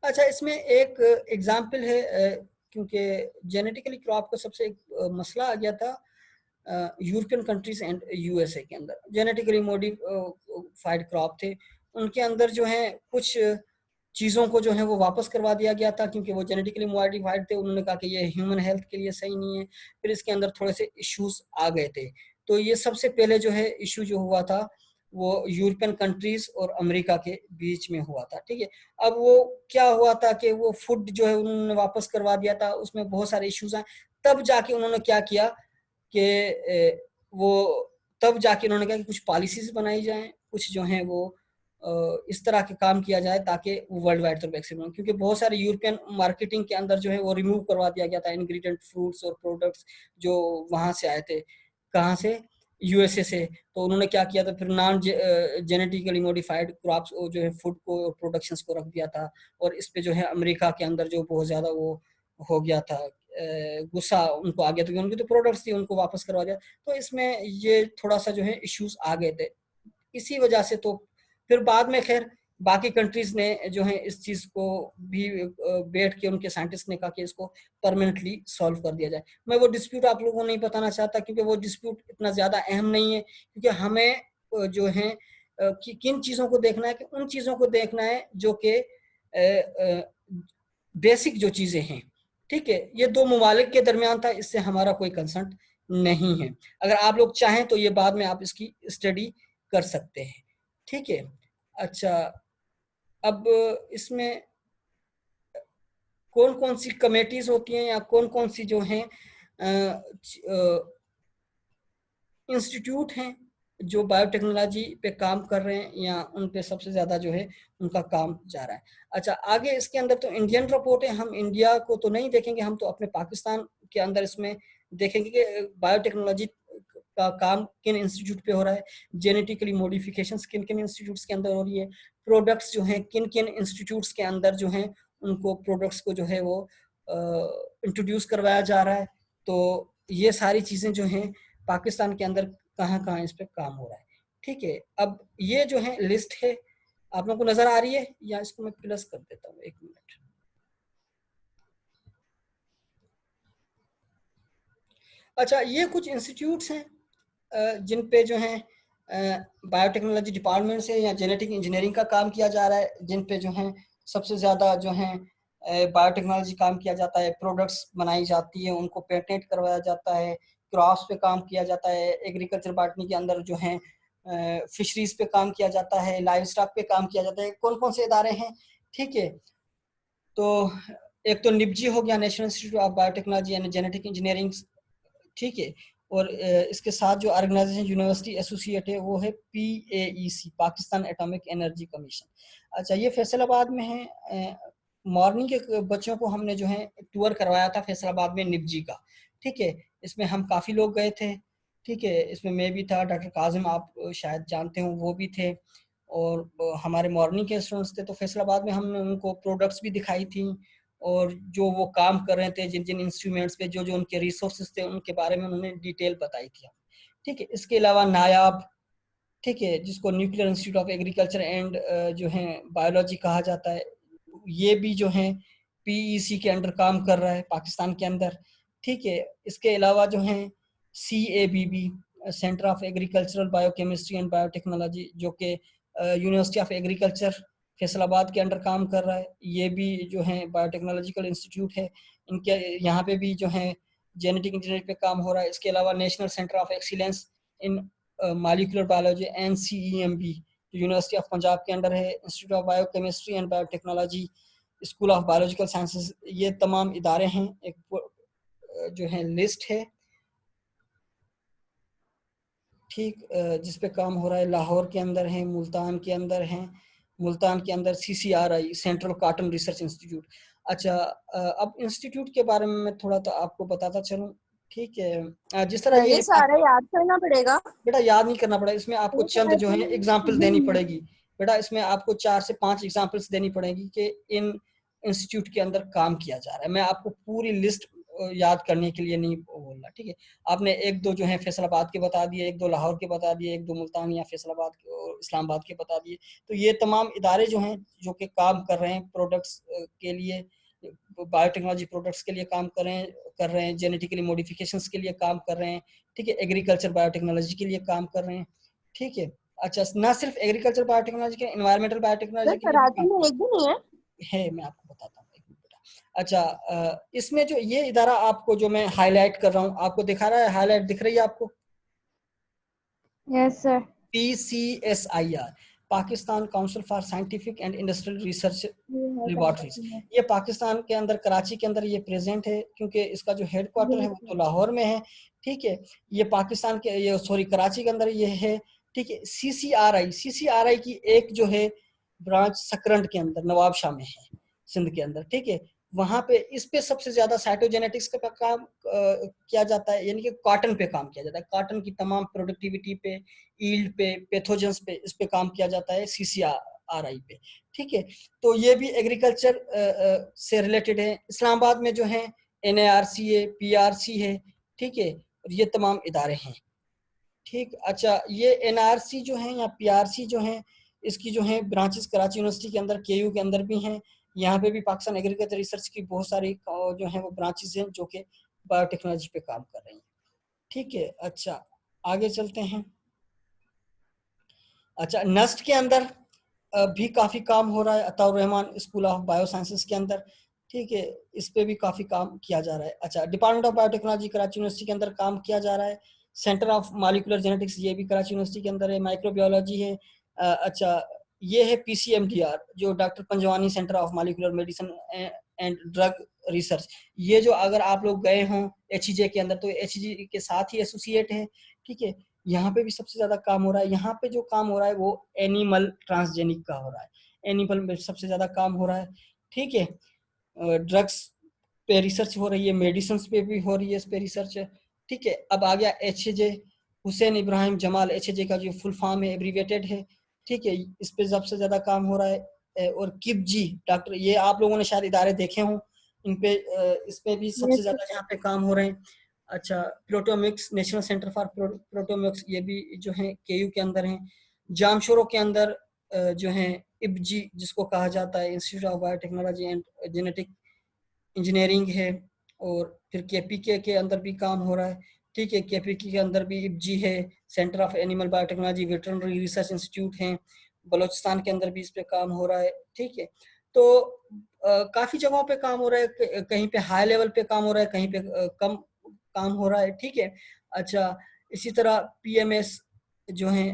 अच्छा, इसमें एक एग्जाम्पल है, क्योंकि जेनेटिकली क्रॉप का सबसे एक मसला आ गया था यूरोपियन कंट्रीज एंड यूएसए के अंदर। जेनेटिकली मॉडिफाइड क्रॉप थे, उनके अंदर जो है कुछ चीज़ों को जो है वो वापस करवा दिया गया था, क्योंकि वो जेनेटिकली मॉडिफाइड थे। उन्होंने कहा कि ये ह्यूमन हेल्थ के लिए सही नहीं है। फिर इसके अंदर थोड़े से इश्यूज आ गए थे। तो ये सबसे पहले जो है इशू जो हुआ था वो यूरोपियन कंट्रीज और अमेरिका के बीच में हुआ था, ठीक है। अब वो क्या हुआ था कि वो फूड जो है उन्होंने वापस करवा दिया था, उसमें बहुत सारे इश्यूज आए। तब जाके उन्होंने क्या किया कि वो तब जाके उन्होंने कहा कि कुछ पॉलिसीज बनाई जाएं, कुछ जो हैं वो इस तरह के काम किया जाए ताकि वर्ल्ड वाइड तक वैक्सीन बने, क्योंकि बहुत सारे यूरोपियन मार्केटिंग के अंदर जो है वो रिमूव करवा दिया गया था इंग्रेडिएंट, फ्रूट्स और प्रोडक्ट्स जो वहां से आए थे। कहाँ से? यूएसए से। तो उन्होंने क्या किया था फिर, नॉन जेनेटिकली मॉडिफाइड क्रॉप्स जो है फूड को प्रोडक्शंस को रख दिया था। और इस पे जो है अमेरिका के अंदर जो बहुत ज्यादा वो हो गया था, गुस्सा उनको आ गया था, क्योंकि उनकी तो प्रोडक्ट्स थी उनको वापस करवा दिया। तो इसमें ये थोड़ा सा जो है इश्यूज आ गए थे इसी वजह से। तो फिर बाद में खैर बाकी कंट्रीज ने जो है इस चीज को भी बैठ के उनके साइंटिस्ट ने कहा कि इसको परमानेंटली सॉल्व कर दिया जाए। मैं वो डिस्प्यूट आप लोगों को नहीं बताना चाहता, क्योंकि वो डिस्प्यूट इतना ज्यादा अहम नहीं है, क्योंकि हमें जो है कि किन चीजों को देखना है, कि उन चीजों को देखना है जो कि बेसिक जो चीजें हैं, ठीक है। ये दो ममालिक के दरमियान था, इससे हमारा कोई कंसर्न नहीं है। अगर आप लोग चाहें तो ये बाद में आप इसकी स्टडी कर सकते हैं, ठीक है। अच्छा, अब इसमें कौन कौन सी कमेटीज होती हैं या कौन कौन सी जो हैं इंस्टीट्यूट हैं जो बायोटेक्नोलॉजी पे काम कर रहे हैं, या उन पे सबसे ज़्यादा जो है उनका काम जा रहा है। अच्छा, आगे इसके अंदर तो इंडियन रिपोर्ट है, हम इंडिया को तो नहीं देखेंगे, हम तो अपने पाकिस्तान के अंदर इसमें देखेंगे कि बायोटेक्नोलॉजी का काम किन इंस्टीट्यूट पे हो रहा है, जेनेटिकली मॉडिफिकेशंस किन किन इंस्टीट्यूट्स के अंदर हो रही है, प्रोडक्ट्स जो हैं किन किन इंस्टीट्यूट्स के अंदर जो हैं उनको प्रोडक्ट्स को जो है वो इंट्रोड्यूस करवाया जा रहा है। तो ये सारी चीज़ें जो हैं पाकिस्तान के अंदर कहाँ कहाँ इस पे काम हो रहा है, ठीक है। अब ये जो है लिस्ट है, आप लोगों को नजर आ रही है, या इसको मैं प्लस कर देता हूँ, एक मिनट। अच्छा, ये कुछ इंस्टीट्यूट्स हैं जिन पे जो है बायोटेक्नोलॉजी डिपार्टमेंट से या जेनेटिक इंजीनियरिंग का काम किया जा रहा है, जिन पे जो है सबसे ज़्यादा जो है बायोटेक्नोलॉजी काम किया जाता है, प्रोडक्ट्स बनाई जाती है, उनको पेटेंट करवाया जाता है, क्रॉप्स पे काम किया जाता है, एग्रीकल्चर बॉटनी के अंदर जो है फिशरीज पे काम किया जाता है, लाइव स्टॉक पे काम किया जाता है। कौन कौन से इदारे हैं, ठीक है। तो एक तो निपजी हो गया, national institute of biotechnology and genetic engineering, ठीक है। और इसके साथ जो ऑर्गेनाइजेशन यूनिवर्सिटी एसोसिएट है वो है PAEC, Pakistan atomic energy commission. अच्छा, ये फैसलाबाद में है। मॉर्निंग के बच्चों को हमने जो है टूर करवाया था फैसलाबाद में निपजी का, ठीक है। इसमें हम काफ़ी लोग गए थे, ठीक है। इसमें मैं भी था, डॉक्टर काजिम आप शायद जानते हो वो भी थे, और हमारे मॉर्निंग के स्टूडेंट्स थे। तो फैसलाबाद में हमने उनको प्रोडक्ट्स भी दिखाई थी, और जो वो काम कर रहे थे, जिन जिन इंस्ट्रूमेंट्स पे जो जो उनके रिसोर्सेज थे उनके बारे में उन्होंने डिटेल बताई थी, ठीक है। इसके अलावा नायाब, ठीक है, जिसको nuclear institute of agriculture and जो है बायोलॉजी कहा जाता है, ये भी जो है PEC के अंडर काम कर रहा है पाकिस्तान के अंदर, ठीक है। इसके अलावा जो है CABB, centre of agricultural biochemistry and biotechnology, जो कि यूनिवर्सिटी ऑफ एग्रीकल्चर फैसलाबाद के अंडर काम कर रहा है, ये भी जो है बायोटेक्नोलॉजिकल इंस्टीट्यूट है। इनके यहाँ पे भी जो है जेनेटिक इंजीनियरिंग पे काम हो रहा है। इसके अलावा national centre of excellence in molecular biology NCEMB university of Punjab के अंडर है, institute of biochemistry and biotechnology, school of biological sciences, ये तमाम इदारे हैं। एक जो है लिस्ट है, ठीक, जिस पे काम हो रहा है। लाहौर के अंदर है, मुल्तान के अंदर है, मुल्तान के अंदर CCRI, central cotton research institute. अच्छा, अब इंस्टीट्यूट के बारे में मैं थोड़ा तो आपको बताता चलूँ, ठीक है। जिस तरह ये ये सारा याद करना पड़ेगा बेटा, याद नहीं करना पड़ेगा, इसमें आपको चंद जो है एग्जाम्पल देनी पड़ेगी। बेटा, इसमें आपको 4 से 5 एग्जाम्पल्स देनी पड़ेगी कि इन इंस्टीट्यूट के अंदर काम किया जा रहा है। मैं आपको पूरी लिस्ट याद करने के लिए नहीं बोलना, ठीक है। आपने एक दो जो है फैसलाबाद के बता दिए, एक दो लाहौर के बता दिए, एक दो मुल्तान या फैसलाबाद के और इस्लामाबाद के बता दिए। तो ये तमाम इदारे जो हैं जो कि काम कर रहे हैं प्रोडक्ट्स के लिए, बायोटेक्नोलॉजी प्रोडक्ट्स के लिए काम कर रहे हैं, जेनेटिकली मॉडिफिकेशंस के लिए काम कर रहे हैं, ठीक है, एग्रीकल्चर बायोटेक्नोलॉजी के लिए काम कर रहे हैं, ठीक है। अच्छा, ना सिर्फ एग्रीकल्चर बायोटेक्नोलॉजी के, एनवायरमेंटल बायोटेक्नोलॉजी सर के लिए भी कराची काम में एक भी नहीं है? है, मैं आपको बताता हूँ एक मिनट बेटा। अच्छा, इसमें जो ये इदारा आपको जो मैं हाईलाइट कर रहा हूँ, आपको दिखा रहा है, हाईलाइट दिख रही है आपको? Yes sir. PCSIR, Pakistan council for scientific and industrial research ये है लेबॉर्ट्रीज। कराची में। ये पाकिस्तान के अंदर, कराची के अंदर ये प्रेजेंट है, क्योंकि इसका जो हेडक्वार्टर है यस वो तो सर। लाहौर में है, ठीक है। ये पाकिस्तान के, ये सॉरी कराची के अंदर ये है, ठीक है। CCRI की एक जो है ब्रांच सकरंड के अंदर नवाबशाह में है, सिंध के अंदर, ठीक है। वहां पे इस पे सबसे ज्यादा साइटोजेनेटिक्स का काम किया जाता है, यानी कि कॉटन पे काम किया जाता है, कॉटन की तमाम प्रोडक्टिविटी पे, ईल्ड पे, पैथोजेंस पे, इस पे काम किया जाता है CCRI पे, ठीक है। तो ये भी एग्रीकल्चर से रिलेटेड है। इस्लामाबाद में जो है NARC है, PRC है, ठीक है, और ये तमाम इदारे हैं, ठीक। अच्छा, ये NRC जो है या PRC जो है, इसकी जो है ब्रांचेस कराची यूनिवर्सिटी के अंदर, KU के अंदर भी हैं। यहाँ पे भी पाकिस्तान एग्रीकल्चर रिसर्च की बहुत सारी जो है वो ब्रांचेस हैं जो कि बायोटेक्नोलॉजी पे काम कर रही हैं, ठीक है। अच्छा, आगे चलते हैं। अच्छा, नस्ट के अंदर भी काफ़ी काम हो रहा है, Ataur Rahman school of bio sciences के अंदर, ठीक है, इस पे भी काफ़ी काम किया जा रहा है। अच्छा, department of biotechnology Karachi university के अंदर काम किया जा रहा है। सेंटर ऑफ मॉलिक्यूलर जेनेटिक्स, ये भी कराची यूनिवर्सिटी के अंदर है। माइक्रोबायोलॉजी है। अच्छा, ये है PCMDR, जो doctor Panjwani centre of molecular medicine and drug research. ये जो अगर आप लोग गए हों HEJ के अंदर, तो HEJ के साथ ही एसोसिएट है, ठीक है। यहाँ पे भी सबसे ज्यादा काम हो रहा है। यहाँ पे जो काम हो रहा है वो एनिमल ट्रांसजेनिक का हो रहा है, एनिमल में सबसे ज्यादा काम हो रहा है, ठीक है। ड्रग्स पे रिसर्च हो रही है, मेडिसिन पे भी हो रही है, इस पे रिसर्च है, ठीक है। अब आ गया HJ, हुसैन इब्राहिम जमाल, HJ का जो फुल फॉर्म है, एब्रीवेटेड है, ठीक है, इस पे सबसे ज्यादा काम हो रहा है। और किपजी डॉक्टर, ये आप लोगों ने शायद इदारे देखे हों, इन पे इस पे भी सबसे यस ज्यादा यहाँ पे काम हो रहे हैं। अच्छा, प्रोटोमिक्स, नेशनल सेंटर फॉर प्रोटोमिक्स, ये भी जो है KU के अंदर है। जामशोरों के अंदर जो है IBG, जिसको कहा जाता है institute of biotechnology and genetic engineering है। और फिर KPK के अंदर भी काम हो रहा है, ठीक है। KPK के अंदर भी IBG है, centre of animal biotechnology veterinary research institute है। बलोचिस्तान के अंदर भी इस पे काम हो रहा है, ठीक है। तो काफ़ी जगहों पे काम हो रहा है, कहीं पे हाई लेवल पे काम हो रहा है, कहीं पे कम काम हो रहा है, ठीक है। अच्छा, इसी तरह PMS जो है,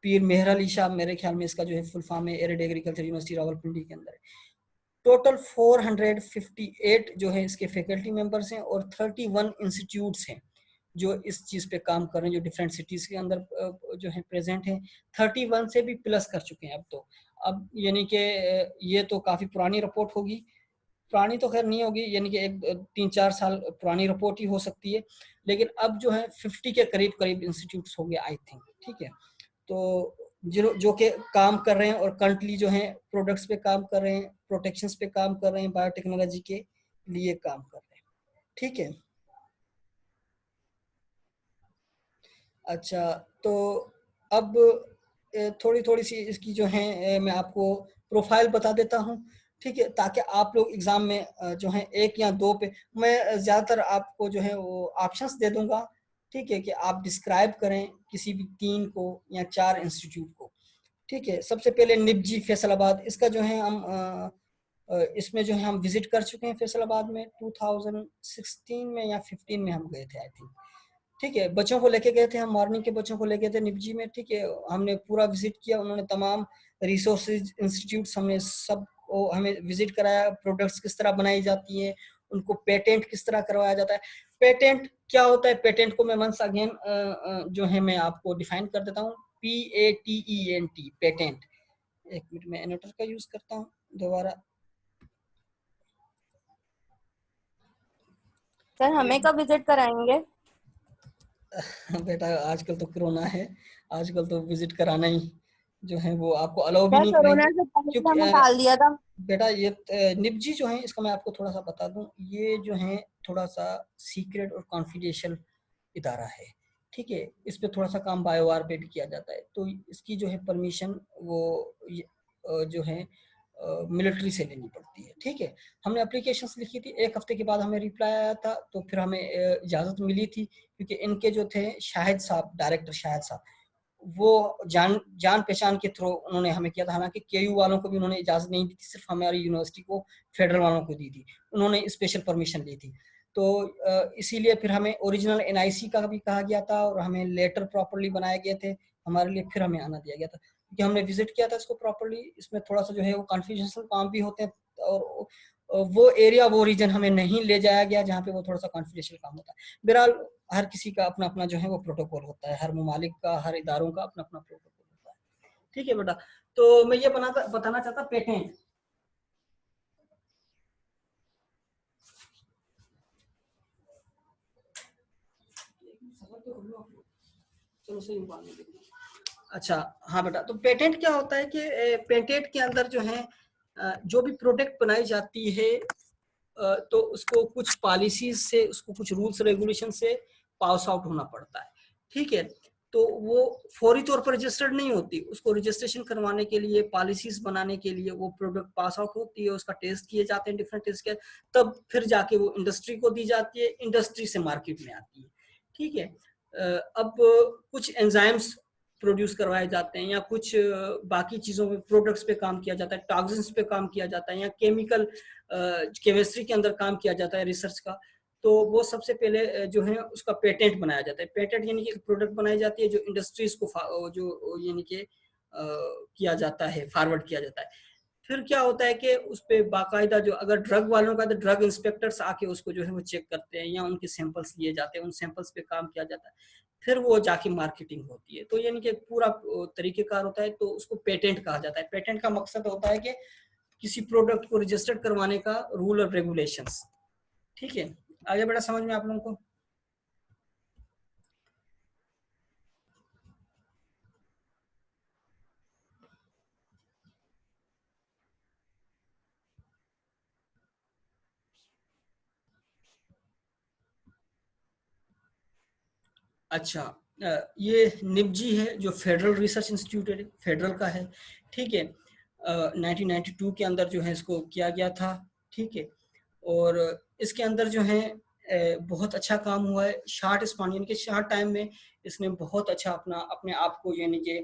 पीर मेहर अली शाह, मेरे ख्याल में इसका जो है फुल फॉर्म है, एरिड एग्रीकल्चर यूनिवर्सिटी रावलपिंडी के अंदर है। टोटल 458 जो है इसके फैकल्टी मेंबर्स हैं, और 31 इंस्टीट्यूट्स हैं जो इस चीज़ पे काम कर रहे हैं, जो डिफरेंट सिटीज़ के अंदर जो है प्रेजेंट हैं। 31 से भी प्लस कर चुके हैं अब तो। अब यानी कि ये तो काफ़ी पुरानी रिपोर्ट होगी, पुरानी तो खैर नहीं होगी, यानी कि एक 3-4 साल पुरानी रिपोर्ट ही हो सकती है, लेकिन अब जो है 50 के करीब करीब इंस्टीट्यूट्स हो गए आई थिंक, ठीक है। तो जो कि काम कर रहे हैं और करंटली जो है प्रोडक्ट्स पे काम कर रहे हैं, प्रोटेक्शंस पे काम कर रहे हैं, बायोटेक्नोलॉजी के लिए काम कर रहे हैं, ठीक है। अच्छा, तो अब थोड़ी थोड़ी सी इसकी जो है मैं आपको प्रोफाइल बता देता हूँ, ठीक है, ताकि आप लोग एग्ज़ाम में जो है एक या दो पे, मैं ज़्यादातर आपको जो है वो ऑप्शंस दे दूंगा, ठीक है, कि आप डिस्क्राइब करें किसी भी 3 को या 4 इंस्टीट्यूट को, ठीक है। सबसे पहले निपजी फैसलाबाद, इसका जो है हम इसमें जो है हम विजिट कर चुके हैं फैसलाबाद में, 2016 में या 15 में हम गए थे आई थिंक, ठीक है। बच्चों को लेके गए थे हम, मॉर्निंग के बच्चों को लेके गए थे निपजी में, ठीक है। हमने पूरा विजिट किया, उन्होंने तमाम रिसोर्सेज इंस्टीट्यूट्स हमने सब को हमें विजिट कराया, प्रोडक्ट्स किस तरह बनाई जाती हैं, उनको पेटेंट किस तरह करवाया जाता है। पेटेंट क्या होता है, पेटेंट को मैं वंस अगेन जो है मैं आपको डिफाइन कर देता हूँ। PATENT, patent. एक मिनट में एनोटर का यूज करता हूँ दोबारा। सर हमें कब विजिट कराएंगे? बेटा आजकल तो कोरोना है, आजकल तो विजिट कराना ही जो है वो आपको अलाउ भी सर नहीं कोरोना करेंगे, से पहले क्योंकि हमें टाल दिया था। बेटा ये निपजी जो है, इसका मैं आपको थोड़ा सा बता दूं, ये जो है थोड़ा सा सीक्रेट और कॉन्फिडेंशियल इदारा है, ठीक है। इस पे थोड़ा सा काम बायोवार पे भी किया जाता है, तो इसकी जो है परमिशन वो जो है मिलिट्री से लेनी पड़ती है, ठीक है। हमने एप्लीकेशंस लिखी थी, 1 हफ्ते के बाद हमें रिप्लाई आया था, तो फिर हमें इजाज़त मिली थी, क्योंकि इनके जो थे शाहिद साहब, डायरेक्टर शाहिद साहब, वो जान पहचान के थ्रू उन्होंने हमें किया था। हालांकि केयू वालों को भी उन्होंने इजाज़त नहीं दी थी, सिर्फ हमारी यूनिवर्सिटी को, फेडरल वालों को दी थी, उन्होंने स्पेशल परमिशन ली थी। तो इसीलिए फिर हमें ओरिजिनल एनआईसी का भी कहा गया था, और हमें लेटर प्रॉपर्ली बनाए गए थे हमारे लिए, फिर हमें आना दिया गया था, क्योंकि हमने विजिट किया था इसको प्रॉपर्ली। इसमें थोड़ा सा जो है वो कॉन्फिडेंशियल काम भी होते हैं, और वो एरिया, वो रीजन हमें नहीं ले जाया गया जहाँ पे वो थोड़ा सा कॉन्फिडेंशियल काम होता है। बहरहाल हर किसी का अपना अपना जो है वो प्रोटोकॉल होता है, हर ममालिक का, हर इदारों का अपना अपना प्रोटोकॉल होता है, ठीक है बेटा। तो मैं ये बताना चाहता पेटेंट। चलो सही बात है। अच्छा हाँ बेटा, तो पेटेंट क्या होता है कि पेटेंट के अंदर जो है जो भी प्रोडक्ट बनाई जाती है, तो उसको कुछ पॉलिसीज से, उसको कुछ रूल्स रेगुलेशन से पास आउट होना पड़ता है, ठीक है। तो वो फौरी तौर पर रजिस्टर्ड नहीं होती, उसको रजिस्ट्रेशन करवाने के लिए, पॉलिसीज बनाने के लिए वो प्रोडक्ट पास आउट होती है, उसका टेस्ट किए जाते हैं, डिफरेंट टेस्ट के, तब फिर जाके वो इंडस्ट्री को दी जाती है, इंडस्ट्री से मार्केट में आती है, ठीक है। अब कुछ एंजाइम्स प्रोड्यूस करवाए जाते हैं, या कुछ बाकी चीज़ों पे, प्रोडक्ट्स पे काम किया जाता है, टॉक्सिन्स पे काम किया जाता है, या केमिकल केमिस्ट्री के अंदर काम किया जाता है, रिसर्च का, तो वो सबसे पहले जो है उसका पेटेंट बनाया जाता है। पेटेंट यानी कि प्रोडक्ट बनाई जाती है जो इंडस्ट्रीज को जो यानी कि किया जाता है, फॉरवर्ड किया जाता है। फिर क्या होता है कि उस पर बाकायदा जो, अगर ड्रग वालों का, तो ड्रग इंस्पेक्टर्स आके उसको जो है वो चेक करते हैं, या उनके सैंपल्स लिए जाते हैं, उन सैंपल्स पे काम किया जाता है, फिर वो जाके मार्केटिंग होती है। तो यानी कि पूरा तरीकेकार होता है, तो उसको पेटेंट कहा जाता है। पेटेंट का मकसद होता है कि किसी प्रोडक्ट को रजिस्टर्ड करवाने का रूल और रेगुलेशंस, ठीक है। आगे बेटा समझ में आप लोगों को? अच्छा, ये निपजी है जो फेडरल रिसर्च इंस्टीट्यूट है, फेडरल का है, ठीक है। 1992 के अंदर जो है इसको किया गया था, ठीक है। और इसके अंदर जो है बहुत अच्छा काम हुआ है, शार्ट स्पान यानी कि शार्ट टाइम में इसने बहुत अच्छा अपने आप को यानी कि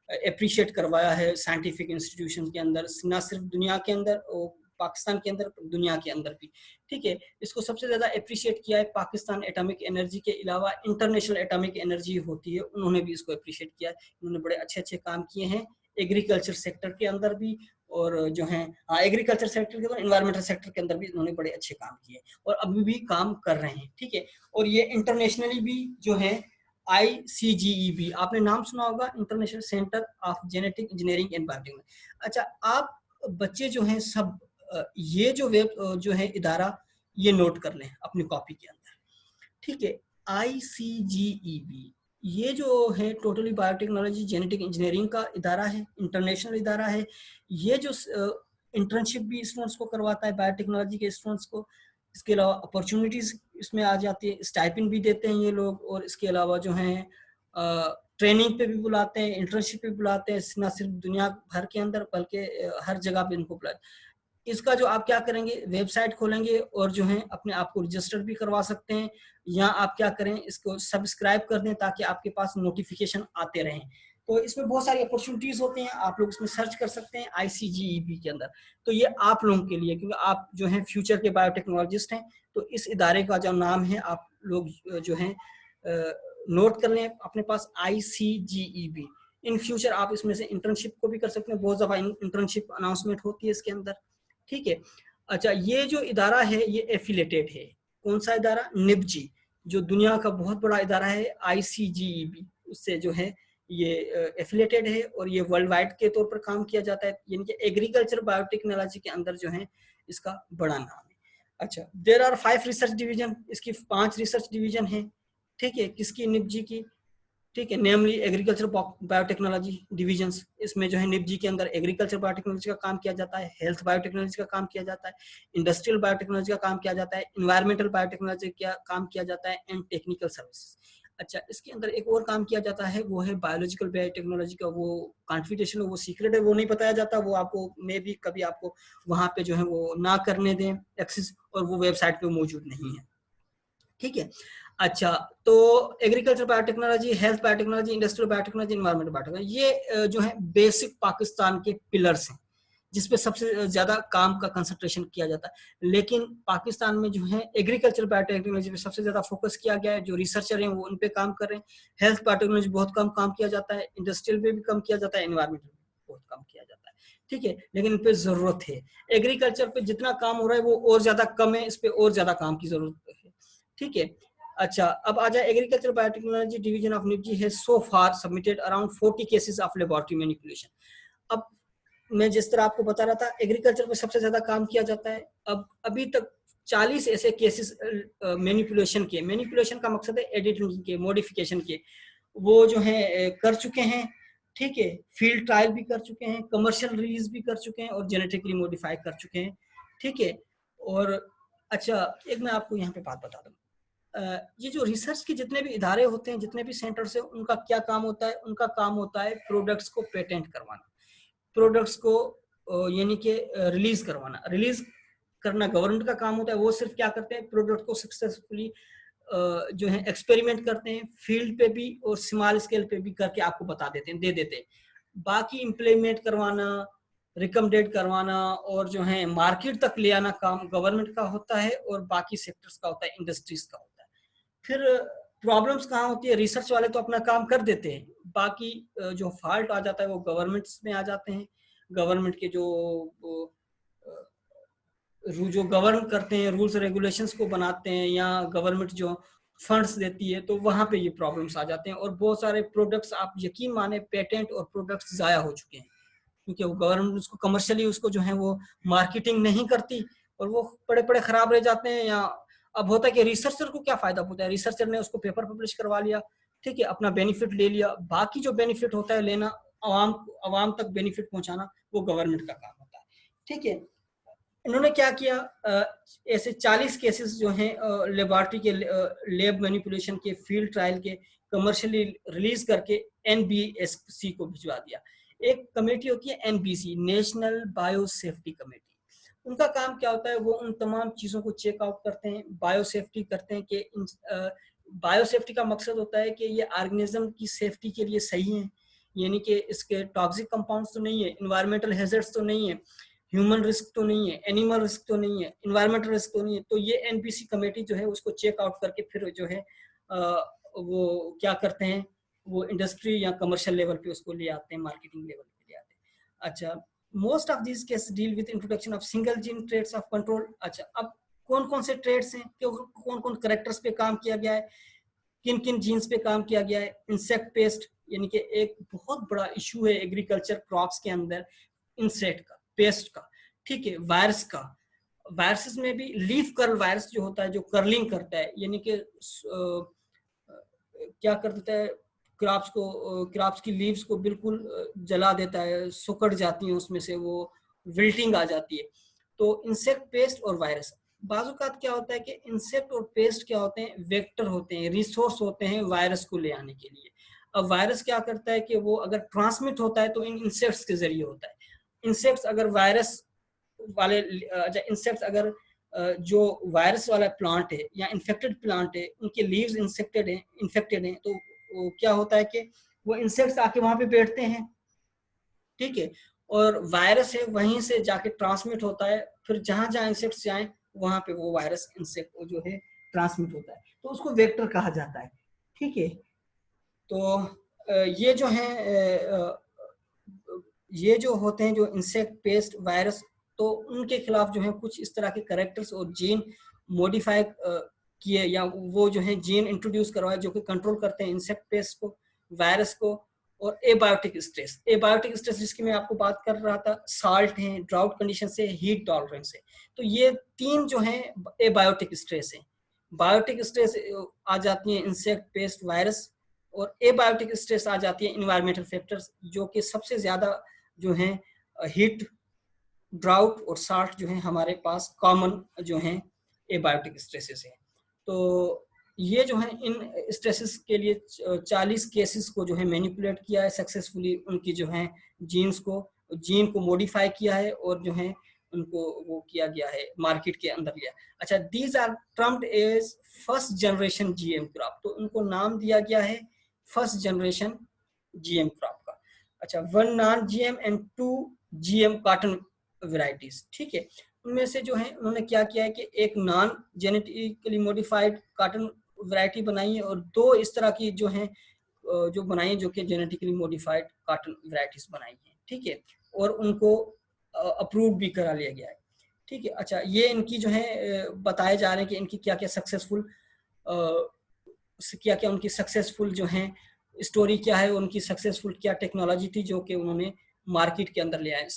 अप्रिशिएट करवाया है साइंटिफिक इंस्टीट्यूशन के अंदर, ना सिर्फ दुनिया के अंदर और पाकिस्तान के अंदर, दुनिया के अंदर भी, ठीक है। इसको सबसे ज्यादा अप्रिशिएट किया है पाकिस्तान एटॉमिक एनर्जी के अलावा इंटरनेशनल एटॉमिक एनर्जी होती है, उन्होंने भी इसको अप्रिशिएट किया है। उन्होंने बड़े अच्छे अच्छे काम किए हैं एग्रीकल्चर सेक्टर के अंदर भी, और जो है एग्रीकल्चर सेक्टर के अंदर, एनवायरमेंटल सेक्टर के अंदर भी उन्होंने बड़े अच्छे काम किए, और अभी भी काम कर रहे हैं, ठीक है। और ये इंटरनेशनली भी जो है ICGEB, आपने नाम सुना होगा, international centre of genetic engineering and biotechnology. अच्छा, आप बच्चे जो हैं सब ये जो वेब जो है इदारा, ये नोट कर लें अपनी कॉपी के अंदर, ठीक है। ICGEB ये जो है टोटली बायोटेक्नोलॉजी जेनेटिक इंजीनियरिंग का इदारा है, इंटरनेशनल इदारा है। ये जो इंटर्नशिप भी स्टूडेंट्स को करवाता है, बायोटेक्नोलॉजी के स्टूडेंट्स को, इसके अलावा अपॉर्चुनिटीज इसमें आ जाती है, स्टाइपेंड भी देते हैं ये लोग, और इसके अलावा जो है ट्रेनिंग पे भी बुलाते हैं, इंटर्नशिप पे भी बुलाते हैं, ना सिर्फ दुनिया भर के अंदर बल्कि हर जगह पे इनको बुलाते। इसका जो आप क्या करेंगे, वेबसाइट खोलेंगे और जो है अपने आप को रजिस्टर भी करवा सकते हैं, या आप क्या करें, इसको सब्सक्राइब कर दें ताकि आपके पास नोटिफिकेशन आते रहें। तो इसमें बहुत सारी अपॉर्चुनिटीज होती हैं, आप लोग इसमें सर्च कर सकते हैं ICGEB के अंदर। तो ये आप लोगों के लिए, क्योंकि आप जो है फ्यूचर के बायोटेक्नोलॉजिस्ट हैं, तो इस इदारे का जो नाम है आप लोग जो है नोट कर लें अपने पास, ICGEB। इन फ्यूचर आप इसमें से इंटर्नशिप को भी कर सकते हैं, बहुत दफा इंटर्नशिप अनाउंसमेंट होती है इसके अंदर, ठीक है। अच्छा, ये जो इदारा है ये एफिलेटेड है, कौन सा इदारा, निपजी, जो दुनिया का बहुत बड़ा इदारा है ICGEB, उससे जो है ये एफिलेटेड है, और ये वर्ल्ड वाइड के तौर पर काम किया जाता है, यानी कि एग्रीकल्चर बायोटेक्नोलॉजी के अंदर जो है इसका बड़ा नाम है। अच्छा, देयर आर 5 रिसर्च डिवीजन, इसकी 5 रिसर्च डिवीजन है, ठीक है, किसकी, निपजी की, ठीक है, नेमली एग्रीकल्चर बायोटेक्नोलॉजी डिविजन्स, इसमें जो है निपजी के अंदर एग्रीकल्चर बायोटेक्नोलॉजी का काम किया जाता है, हेल्थ बायोटेक्नोलॉजी का काम किया जाता है, इंडस्ट्रियल बायोटेक्नोलॉजी का काम किया जाता है, इन्वायरमेंटल बायोटेक्नोलॉजी का काम किया जाता है, एंड टेक्निकल सर्विसेज। अच्छा, इसके अंदर एक और काम किया जाता है, वो है बायोलॉजिकल बायोटेक्नोलॉजी का। वो कॉन्फिडेंशियल, वो सीक्रेट है, वो नहीं बताया जाता, वो आपको मे भी कभी आपको वहां पे जो है वो ना करने दें एक्सेस, और वो वेबसाइट पे मौजूद नहीं है। ठीक है। अच्छा, तो agriculture biotechnology, health biotechnology, industrial biotechnology, environmental biotechnology, ये जो है बेसिक पाकिस्तान के पिलर्स हैं जिसपे सबसे ज्यादा काम का कंसंट्रेशन किया जाता है। लेकिन पाकिस्तान में जो है एग्रीकल्चर बायोटेक्नोलॉजी पे सबसे ज्यादा फोकस किया गया है, जो रिसर्चर हैं वो उन पे काम कर रहे हैं। हेल्थ बायोटेक्नोलॉजी बहुत कम काम किया जाता है, इंडस्ट्रियल पे भी कम किया जाता है, एनवायरमेंटल पे बहुत कम किया जाता है। ठीक है, लेकिन इन पे जरूरत है। एग्रीकल्चर पे जितना काम हो रहा है वो और ज्यादा कम है, इस पे और ज्यादा काम की जरूरत है। ठीक है। अच्छा, अब आ जाए एग्रीकल्चर बायोटेक्नोलॉजी डिवीजन ऑफ निपजी है so far submitted around 40 cases of laboratory manipulation. अब मैं जिस तरह आपको बता रहा था, एग्रीकल्चर में सबसे ज्यादा काम किया जाता है। अब अभी तक 40 ऐसे केसेस मैनिपुलेशन के, मैनिपुलेशन का मकसद है एडिटिंग के, मॉडिफिकेशन के, वो जो है कर चुके हैं। ठीक है, फील्ड ट्रायल भी कर चुके हैं, कमर्शियल रिलीज भी कर चुके हैं, और जेनेटिकली मॉडिफाई कर चुके हैं। ठीक है। और अच्छा, एक मैं आपको यहाँ पे बात बता दूं, ये जो रिसर्च के जितने भी इदारे होते हैं, जितने भी सेंटर्स हैं, उनका क्या काम होता है? उनका काम होता है प्रोडक्ट्स को पेटेंट करवाना, प्रोडक्ट्स को यानी कि रिलीज करवाना। रिलीज करना गवर्नमेंट का काम होता है। वो सिर्फ क्या करते हैं, प्रोडक्ट को सक्सेसफुली जो है एक्सपेरिमेंट करते हैं, फील्ड पे भी और स्मॉल स्केल पे भी करके आपको बता देते हैं, दे देते हैं। बाकी इम्प्लीमेंट करवाना, रिकमेंडेड करवाना और जो है मार्केट तक ले आना काम गवर्नमेंट का होता है, और बाकी सेक्टर्स का होता है, इंडस्ट्रीज का होता है। फिर प्रॉब्लम्स कहाँ होती है? रिसर्च वाले तो अपना काम कर देते हैं, बाकी जो फॉल्ट आ जाता है वो गवर्नमेंट्स में आ जाते हैं। गवर्नमेंट के जो गवर्न करते हैं, रूल्स रेगुलेशंस को बनाते हैं, या गवर्नमेंट जो फंड्स देती है, तो वहां पे ये प्रॉब्लम्स आ जाते हैं। और बहुत सारे प्रोडक्ट्स, आप यकीन माने, पेटेंट और प्रोडक्ट्स जाया हो चुके हैं, क्योंकि वो गवर्नमेंट उसको कमर्शियली उसको जो है वो मार्केटिंग नहीं करती, और वो पड़े पड़े खराब रह जाते हैं। या अब होता है कि रिसर्चर को क्या फायदा होता है? रिसर्चर ने उसको पेपर पब्लिश करवा लिया, ठीक है, अपना बेनिफिट ले लिया। बाकी जो बेनिफिट होता है लेना, आवाम तक बेनिफिट पहुंचाना, वो गवर्नमेंट का काम होता है। ठीक है। इन्होंने क्या किया, ऐसे 40 केसेस जो हैं लेबोरेटरी के, लैब मैनिपुलेशन के, फील्ड ट्रायल के, कमर्शियली रिलीज करके एनबीएससी को भिजवा दिया। एक कमेटी होती है NBC, national bio safety committee. उनका काम क्या होता है? वो उन तमाम चीजों को चेक आउट करते हैं, बायो सेफ्टी करते हैं कि बायो सेफ्टी का मकसद होता है कि ये ऑर्गेनिज्म की सेफ्टी के लिए सही है, यानी कि इसके टॉक्सिक कंपाउंड्स तो नहीं है, इन्वायरमेंटल हैजर्ड्स तो नहीं है, ह्यूमन रिस्क तो नहीं है, एनिमल रिस्क तो नहीं है, इन्वायरमेंटल रिस्क तो नहीं है। तो ये एनपीसी कमेटी जो है उसको चेक आउट करके फिर जो है वो क्या करते हैं, वो इंडस्ट्री या कमर्शियल लेवल पे उसको ले आते हैं, मार्केटिंग लेवल पे ले आते हैं। अच्छा, most of these case deal with introduction of single gene traits of control. अच्छा, अब कौन कौन से ट्रेड्स हैं, कौन कौन करेक्टर्स पे काम किया गया है, किन किन जीन्स पे काम किया गया है? इंसेक्ट पेस्ट, यानी कि एक बहुत बड़ा इशू है एग्रीकल्चर क्रॉप्स के अंदर, इंसेक्ट का, पेस्ट का। ठीक है। वायरस का, वायरसेस में भी लीफ कर्ल वायरस जो होता है, जो कर्लिंग करता है, यानी कि क्या कर देता है, क्रॉप्स की लीव्स को बिल्कुल जला देता है, सुकड़ जाती है, उसमें से वो विल्टिंग आ जाती है। तो इंसेक्ट पेस्ट और वायरस, बाजुकात क्या होता है कि इंसेक्ट और पेस्ट क्या होते हैं, वेक्टर होते हैं, रिसोर्स होते हैं वायरस को ले आने के लिए। अब वायरस क्या करता है कि वो अगर ट्रांसमिट होता है तो इन इंसेक्ट्स के जरिए होता है। इंसेक्ट्स अगर वायरस वाले, इंसेक्ट्स अगर जो वायरस वाला प्लांट है या इन्फेक्टेड प्लांट है, उनके लीव्स इन्फेक्टेड हैं, तो वो क्या होता है कि वो इंसेक्ट्स आके वहां पे बैठते हैं। ठीक है। और वायरस है वहीं से जाके ट्रांसमिट होता है, फिर जहां जहां इंसेक्ट्स जाए वहां पे वो वायरस इंसेक्ट जो है ट्रांसमिट होता है, तो उसको वेक्टर कहा जाता है। ठीक है। तो ये जो है ये जो होते हैं, जो इंसेक्ट पेस्ट वायरस, तो उनके खिलाफ जो है कुछ इस तरह के करेक्टर्स और जीन मॉडिफाई किए, या वो जो है जीन इंट्रोड्यूस करवाए जो कि कंट्रोल करते हैं इंसेक्ट पेस्ट को, वायरस को। और एबायोटिक स्ट्रेस जिसकी मैं आपको बात कर रहा था, साल्ट है, ड्राउट कंडीशन से, हीट टॉलरेंस है, तो ये तीन जो है एबायोटिक स्ट्रेस है। बायोटिक स्ट्रेस आ जाती है इंसेक्ट पेस्ट वायरस, और एबायोटिक स्ट्रेस आ जाती है इन्वायरमेंटल फैक्टर्स, जो कि सबसे ज्यादा जो है हीट, ड्राउट और साल्ट जो है हमारे पास कॉमन जो है एबायोटिक स्ट्रेसेस है। तो ये जो है इन स्ट्रेसेस के लिए 40 केसेस को जो है मैनिपुलेट किया है सक्सेसफुली, उनकी जो है जीन को मॉडिफाई किया है और जो है उनको वो किया गया है, मार्केट के अंदर लिया। अच्छा, these are termed as first generation GM crop, तो उनको नाम दिया गया है फर्स्ट जनरेशन जीएम क्रॉप का। अच्छा, 1 non GM and 2 GM cotton varieties, ठीक है। उनमें से जो है उन्होंने क्या किया है कि एक non genetically modified cotton variety बनाई है और 2 इस तरह की जो है जो बनाई है जो कि जेनेटिकली मॉडिफाइड कॉटन वैरायटीज बनाई है, ठीक है, और उनको अप्रूव भी करा लिया गया है, ठीक है। अच्छा, ये इनकी जो है बताए जा रहे हैं कि इनकी क्या क्या सक्सेसफुल क्या क्या उनकी सक्सेसफुल जो है स्टोरी क्या है, उनकी सक्सेसफुल क्या टेक्नोलॉजी थी जो कि उन्होंने मार्केट के अंदर ले आए।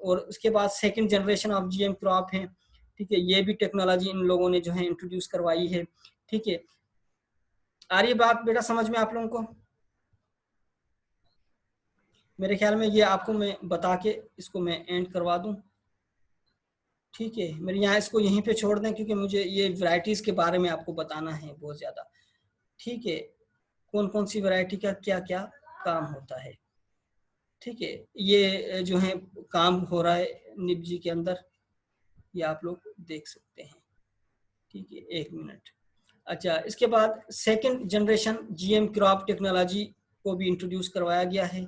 और उसके बाद second generation of GM crop है, ठीक है, ये भी टेक्नोलॉजी इन लोगों ने जो है इंट्रोड्यूस करवाई है, ठीक है। आ रही बात बेटा समझ में आप लोगों को? मेरे ख्याल में ये आपको मैं बता के इसको मैं एंड करवा दूं, ठीक है। मेरे यहाँ इसको यहीं पे छोड़ दें क्योंकि मुझे ये वैरायटीज के बारे में आपको बताना है बहुत ज्यादा, ठीक है, कौन कौन सी वैरायटी का क्या क्या काम होता है, ठीक है। ये जो है काम हो रहा है निप जी के अंदर, ये आप लोग देख सकते हैं, ठीक है, 1 मिनट। अच्छा, इसके बाद second generation GM crop technology को भी इंट्रोड्यूस करवाया गया है,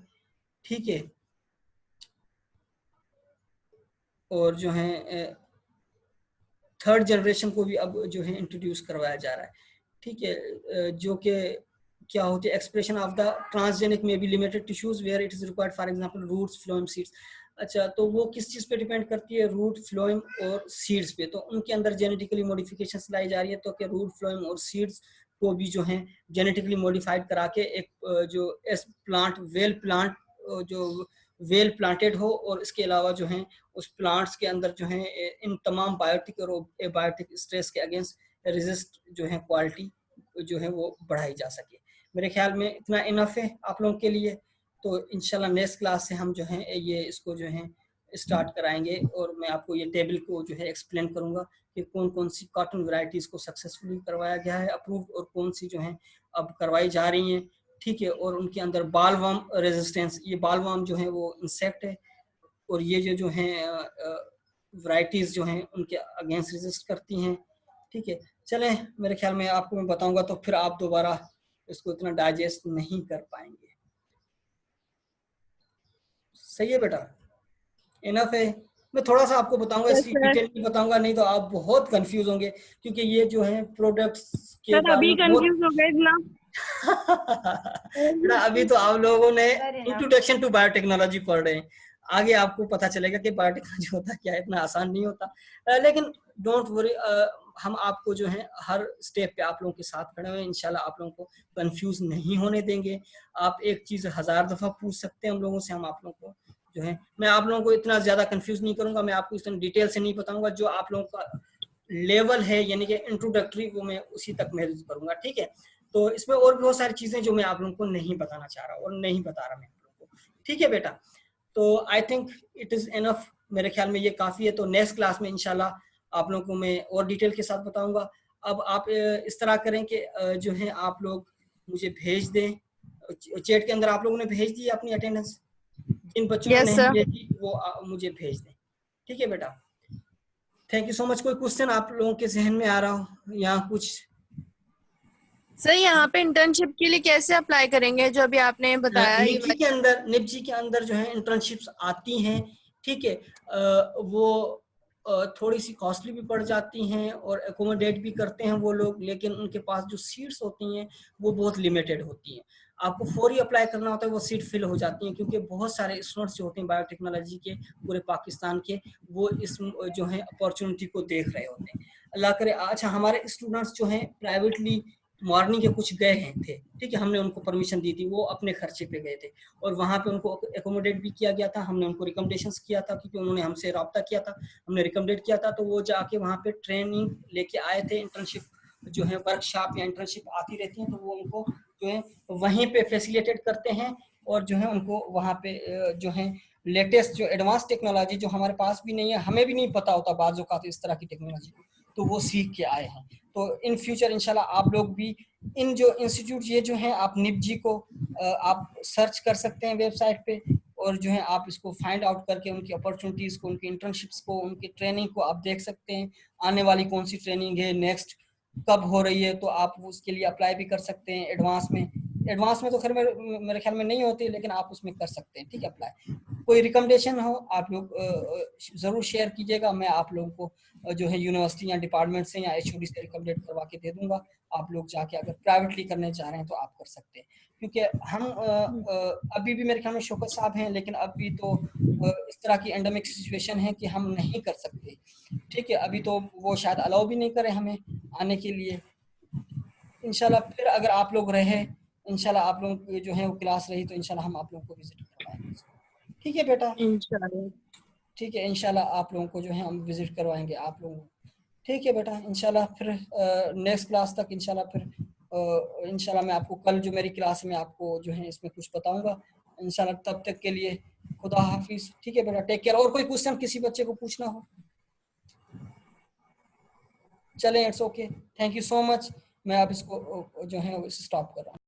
ठीक है। और जो है थर्ड जनरेशन को भी अब जो है इंट्रोड्यूस करवाया जा रहा है, ठीक है, जो कि क्या होती है, एक्सप्रेशन ऑफ द ट्रांसजेनिक में be limited tissues where it is required, for example roots, phloem, seeds. अच्छा, तो वो किस चीज पे डिपेंड करती है, रूट, फ्लोएम और सीड्स पे। तो उनके अंदर जेनेटिकली मॉडिफिकेशंस लाई जा रही है, तो कि रूट, फ्लोएम और सीड्स को भी जो है जेनेटिकली मॉडिफाइड करा के एक जो एस प्लांट, वेल प्लांट जो वेल प्लांटेड हो, और इसके अलावा जो है उस प्लांट्स के अंदर जो है इन तमाम बायोटिक और एबायोटिक स्ट्रेस के अगेंस्ट रेजिस्ट जो है क्वालिटी जो है वो बढ़ाई जा सके। मेरे ख्याल में इतना इनफ है आप लोगों के लिए। तो इंशाल्लाह नेक्स्ट क्लास से हम जो है ये इसको जो है स्टार्ट कराएंगे और मैं आपको ये टेबल को जो है एक्सप्लेन करूंगा कि कौन कौन सी कॉटन वैरायटीज को सक्सेसफुली करवाया गया है अप्रूव और कौन सी जो है अब करवाई जा रही हैं, ठीक है। और उनके अंदर बालवाम रेजिस्टेंस, ये बालवाम जो है वो इंसेक्ट है और ये जो है वैरायटीज जो हैं उनके अगेंस्ट रेजिस्ट करती हैं, ठीक है। चलें, मेरे ख्याल में आपको मैं बताऊंगा तो फिर आप दोबारा इसको इतना डाइजेस्ट नहीं कर पाएंगे। सही है बेटा, इनफ है। मैं थोड़ा सा आपको बताऊंगा, इसकी डिटेल नहीं बताऊंगा, नहीं तो आप बहुत कंफ्यूज होंगे क्योंकि ये जो है प्रोडक्ट्स के बारे अभी में कंफ्यूज हो गए इतना। बेटा अभी तो आप लोगों ने इंट्रोडक्शन टू बायोटेक्नोलॉजी पढ़ रहे हैं, आगे आपको पता चलेगा कि बायोटेक्नोलॉजी होता क्या है, इतना आसान नहीं होता। लेकिन डोंट वरी, हम आपको जो है हर स्टेप पे आप लोगों के साथ खड़े हुए हैं, इंशाल्लाह आप लोगों को कंफ्यूज नहीं होने देंगे। आप एक चीज 1000 दफा पूछ सकते हैं हम लोगों से, हम आप लोगों को जो है, मैं आप लोगों को इतना ज्यादा कंफ्यूज नहीं करूंगा, मैं आपको इतना डिटेल से नहीं बताऊंगा, जो आप लोगों का लेवल है यानी कि इंट्रोडक्टरी वो मैं उसी तक महसूस करूंगा, ठीक है। तो इसमें और भी बहुत सारी चीजें जो मैं आप लोगों को नहीं बताना चाह रहा और नहीं बता रहा मैं आप लोगों को, ठीक है बेटा। तो I think it is enough, मेरे ख्याल में ये काफी है। तो नेक्स्ट क्लास में इंशाल्लाह आप लोगों को मैं और डिटेल के साथ बताऊंगा। अब आप इस तरह करें कि जो है आप लोग मुझे भेज दें, चैट के अंदर आप लोगों ने भेज दी अपनी अटेंडेंस, जिन बच्चों ने नहीं भेजी वो मुझे भेज दें, ठीक है बेटा। Thank you so much. कोई क्वेश्चन आप लोगों के जहन में आ रहा हो या कुछ? सर यहाँ पे इंटर्नशिप के लिए कैसे अप्लाई करेंगे जो अभी आपने बताया? निप जी के अंदर जो है इंटर्नशिप्स आती हैं, ठीक है। वो थोड़ी सी कॉस्टली भी पड़ जाती हैं और एकोमोडेट भी करते हैं वो लोग, लेकिन उनके पास जो सीट्स होती हैं वो बहुत लिमिटेड होती हैं। आपको फौरी अप्लाई करना होता है, वो सीट फिल हो जाती हैं क्योंकि बहुत सारे स्टूडेंट्स जो होते हैं बायोटेक्नोलॉजी के पूरे पाकिस्तान के, वो इस जो है अपॉर्चुनिटी को देख रहे होते हैं। अल्लाह करे। अच्छा, हमारे स्टूडेंट्स जो हैं प्राइवेटली मॉर्निंग के कुछ गए हैं थे, ठीक है, हमने उनको परमिशन दी थी, वो अपने खर्चे पे गए थे और वहाँ पे उनको एकोमोडेट भी किया गया था। हमने उनको रिकमेंडेशंस किया था क्योंकि उन्होंने हमसे रब्ता किया था, हमने रिकमेंडेट किया था, तो वो जाके वहाँ पे ट्रेनिंग लेके आए थे। इंटर्नशिप जो है वर्कशॉप या इंटर्नशिप आती रहती है, तो वो उनको जो है वहीं पे फैसिलिटेट करते हैं और जो है उनको वहाँ पे जो है लेटेस्ट जो एडवांस टेक्नोलॉजी जो हमारे पास भी नहीं है, हमें भी नहीं पता होता बाज़ औक़ात इस तरह की टेक्नोलॉजी, तो वो सीख के आए हैं। तो इन फ्यूचर इंशाल्लाह आप लोग भी इन जो इंस्टीट्यूट ये जो हैं आप निपजी को आप सर्च कर सकते हैं वेबसाइट पे और जो है आप इसको फाइंड आउट करके उनकी अपॉर्चुनिटीज़ को, उनकी इंटर्नशिप्स को, उनकी ट्रेनिंग को आप देख सकते हैं। आने वाली कौन सी ट्रेनिंग है, नेक्स्ट कब हो रही है, तो आप उसके लिए अप्लाई भी कर सकते हैं एडवांस में। एडवांस में तो खैर मेरे ख्याल में नहीं होती, लेकिन आप उसमें कर सकते हैं, ठीक है अप्लाई। कोई रिकमेंडेशन हो आप लोग ज़रूर शेयर कीजिएगा, मैं आप लोगों को जो है यूनिवर्सिटी या डिपार्टमेंट से या एचओडी से रिकमेंडेड करवा के दे दूंगा। आप लोग जाके अगर प्राइवेटली करने चाह रहे हैं तो आप कर सकते हैं, क्योंकि हम अभी भी मेरे ख्याल में शौकत साहब हैं, लेकिन अभी तो इस तरह की एंडेमिक सिचुएशन है कि हम नहीं कर सकते, ठीक है। अभी तो वो शायद अलाउ भी नहीं करें हमें आने के लिए। इंशाल्लाह फिर अगर आप लोग रहे, इंशाल्लाह आप लोगों की जो है वो क्लास रही, तो इंशाल्लाह हम आप लोगों को विजिट करवाएंगे, ठीक है बेटा। इंशाल्लाह। ठीक है, इंशाल्लाह आप लोगों को जो है हम विजिट करवाएंगे आप लोगों को, ठीक है बेटा। इंशाल्लाह फिर नेक्स्ट क्लास तक इंशाल्लाह फिर इंशाल्लाह मैं आपको कल जो मेरी क्लास में आपको जो है इसमें कुछ बताऊंगा इंशाल्लाह। तब तक के लिए खुदा हाफिज, ठीक है बेटा, टेक केयर। और कोई क्वेश्चन किसी बच्चे को पूछना हो? चलें, it's okay, thank you so much. मैं अब इसको जो है स्टॉप कर रहा हूँ।